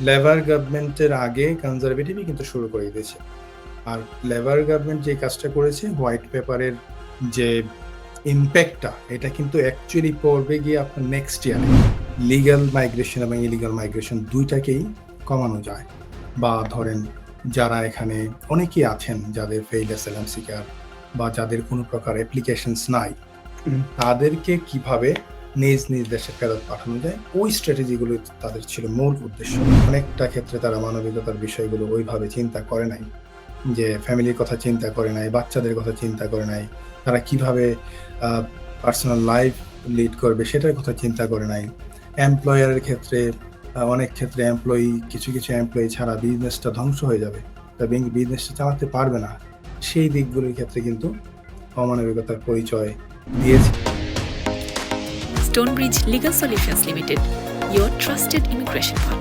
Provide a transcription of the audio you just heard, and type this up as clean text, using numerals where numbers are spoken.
Labour গভর্নমেন্টের আগে কনজারভেটিভই কিন্তু শুরু করে দিয়েছে। আর লেবার গভর্নমেন্ট যে কাজটা করেছে হোয়াইট পেপারের যে ইমপ্যাক্টটা এটা কিন্তু অ্যাকচুয়ালি পড়বে গিয়ে আপনার নেক্সট ইয়ারে লিগ্যাল মাইগ্রেশন এবং ইলিগাল মাইগ্রেশন ২ টাকেই কমানো যায়। বা ধরেন যারা এখানে অনেকেই আছেন যাদের ফেইল্ড অ্যাসাইলাম সিকার বা যাদের কোনো প্রকার অ্যাপ্লিকেশনস নাই, তাদেরকে কিভাবে নিজ দেশে ফেরত পাঠানো যায় ওই স্ট্র্যাটেজিগুলো তাদের ছিল মূল উদ্দেশ্য। অনেকটা ক্ষেত্রে তারা মানবিকতার বিষয়গুলো ওইভাবে চিন্তা করে নাই, যে ফ্যামিলির কথা চিন্তা করে নাই, বাচ্চাদের কথা চিন্তা করে নাই, তারা কিভাবে পার্সোনাল লাইফ লিড করবে সেটার কথা চিন্তা করে নাই। এমপ্লয়ারের ক্ষেত্রে অনেক ক্ষেত্রে কিছু এমপ্লয়ি ছাড়া বিজনেসটা ধ্বংস হয়ে যাবে, বিজনেসটা চালাতে পারবে না, সেই দিকগুলোর ক্ষেত্রে কিন্তু অমানবিকতার পরিচয় দিয়েছে। Stonebridge Legal Solutions Limited, your trusted immigration partner.